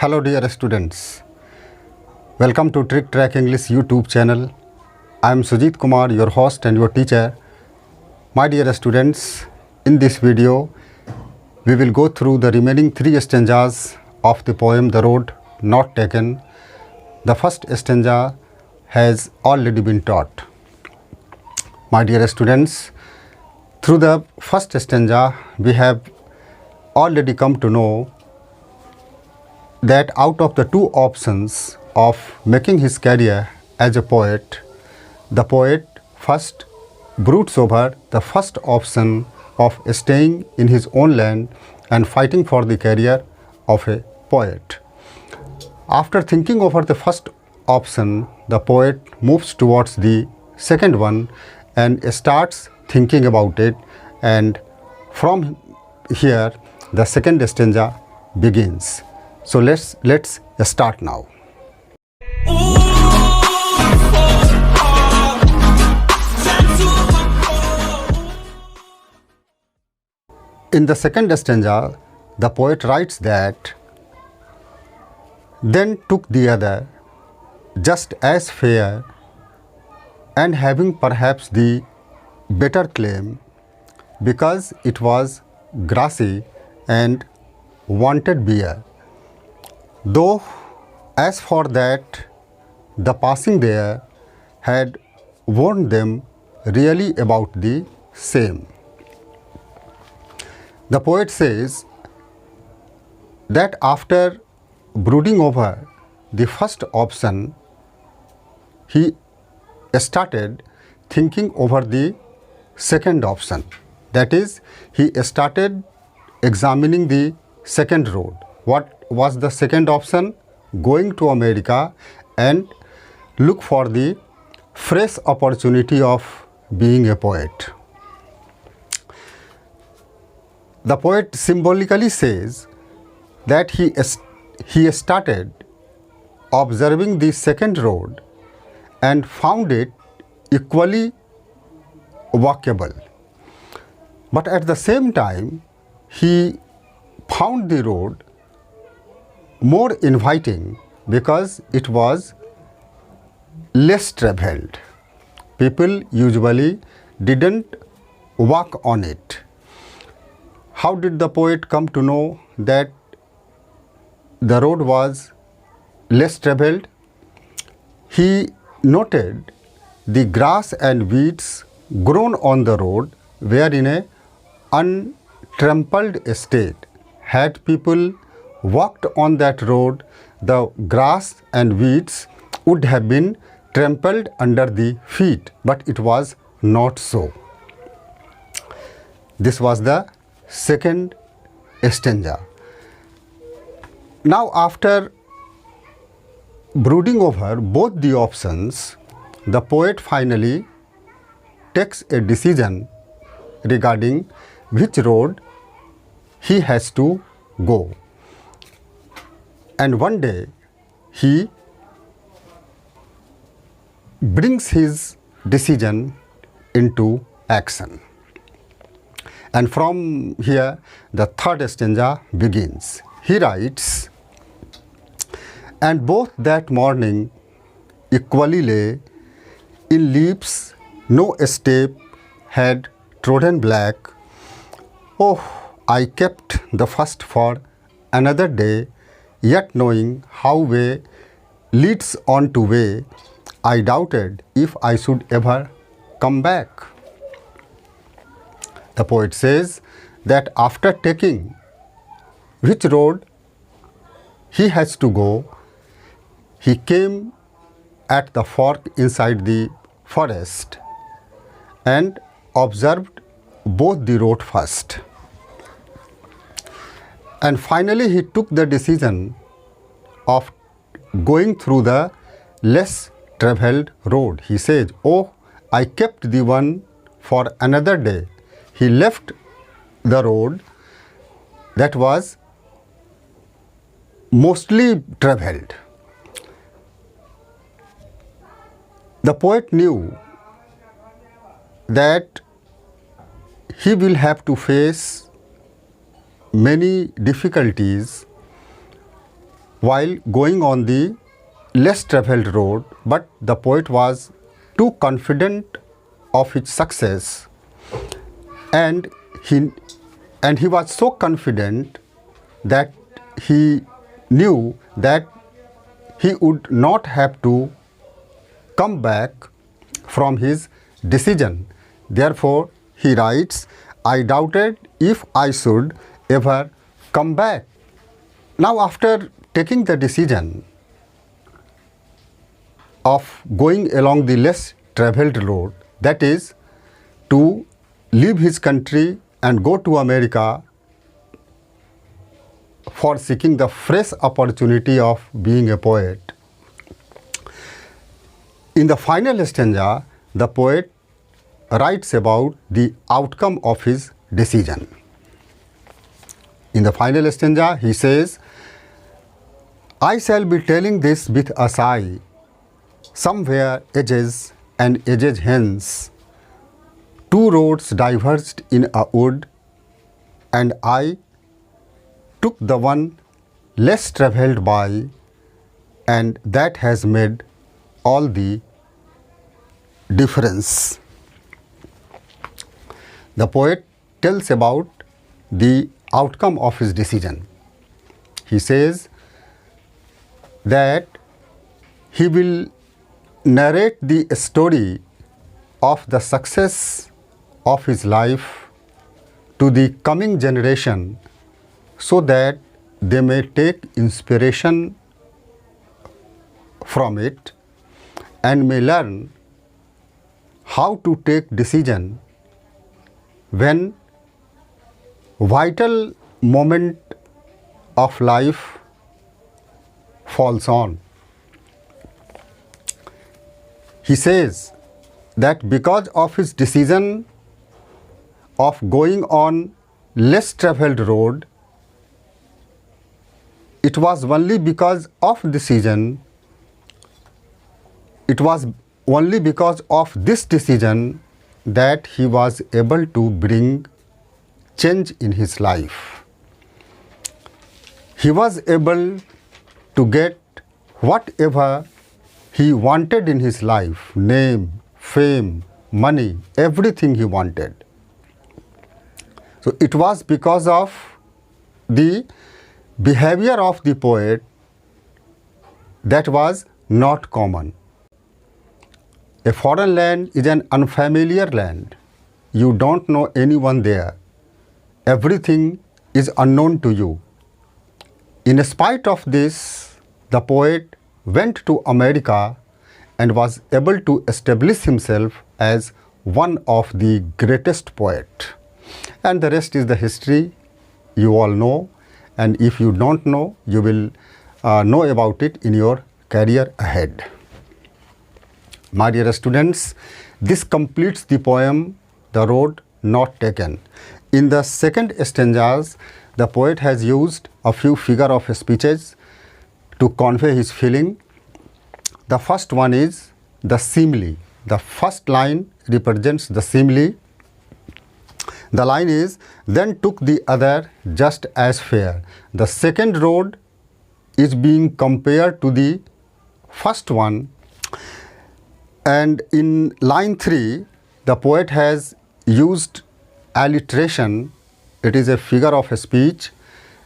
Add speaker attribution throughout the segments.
Speaker 1: Hello dear students, welcome to Trick Track English YouTube channel. I am Sujit Kumar, your host and your teacher. My dear students, in this video we will go through the remaining 3 stanzas of the poem The Road Not Taken. The first stanza has already been taught. My dear students, through the first stanza we have already come to know that out of the 2 options of making his career as a poet, the poet first broods over the first option of staying in his own land and fighting for the career of a poet. After thinking over the first option, the poet moves towards the second one and starts thinking about it, and from here the second stanza begins. So let's start now. In the second stanza, the poet writes that, "Then took the other, just as fair, and having perhaps the better claim, because it was grassy and wanted beer. Though as for that, the passing there had warned them really about the same." The poet says that after brooding over the first option, he started thinking over the second option. That is, he started examining the second road. What was the second option? Going to America and look for the fresh opportunity of being a poet. The poet symbolically says that he started observing the second road and found it equally walkable. But at the same time, he found the road more inviting because it was less traveled. People usually didn't walk on it. How did the poet come to know that the road was less traveled? He noted the grass and weeds grown on the road were in a untrampled state. Had people walked on that road, the grass and weeds would have been trampled under the feet, but it was not so. This was the second stanza. Now, after brooding over both the options, the poet finally takes a decision regarding which road he has to go. And one day he brings his decision into action. And from here the third stanza begins. He writes, "And both that morning equally lay in leaves, no step had trodden black. Oh, I kept the first for another day, yet knowing how way leads on to way, I doubted if I should ever come back." The poet says that after taking which road he has to go, he came at the fork inside the forest and observed both the road first. And finally he took the decision of going through the less traveled road. He says, "Oh, I kept the one for another day." He left the road that was mostly traveled. The poet knew that he will have to face many difficulties while going on the less traveled road, but the poet was too confident of his success, and he was so confident that he knew that he would not have to come back from his decision. Therefore, he writes, I doubted if I should ever come back. Now, after taking the decision of going along the less traveled road, that is, to leave his country and go to America for seeking the fresh opportunity of being a poet, in the final stanza, the poet writes about the outcome of his decision. In the final stanza, he says, I shall be telling this with a sigh, somewhere ages and ages hence, two roads diverged in a wood, and I took the one less travelled by, and that has made all the difference. The poet tells about the outcome of his decision. He says that he will narrate the story of the success of his life to the coming generation so that they may take inspiration from it and may learn how to take decision when vital moment of life falls on. He says that because of his decision of going on less traveled road, it was only because of decision, it was only because of this decision that he was able to bring change in his life. He was able to get whatever he wanted in his life, name, fame, money, everything he wanted. So it was because of the behavior of the poet that was not common. A foreign land is an unfamiliar land. You don't know anyone there. Everything is unknown to you. In spite of this, the poet went to America and was able to establish himself as one of the greatest poets. And the rest is the history. You all know. And if you don't know, you will know about it in your career ahead. My dear students, this completes the poem, The Road Not Taken. In the second stanzas, the poet has used a few figure of speeches to convey his feeling. The first one is the simile. The first line represents the simile. The line is, then took the other just as fair. The second road is being compared to the first one. And in line 3, the poet has used alliteration. It is a figure of speech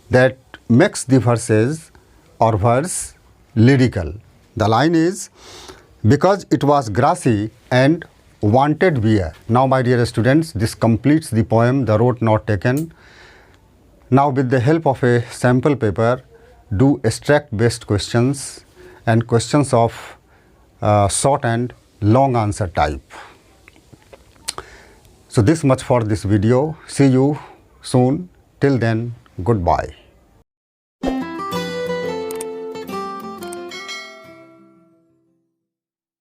Speaker 1: that makes the verses or verse lyrical. The line is, because it was grassy and wanted beer. Now, my dear students, this completes the poem, The Road Not Taken. Now, with the help of a sample paper, do extract-based questions and questions of short and long answer type. So, this much for this video. See you soon. Till then, goodbye.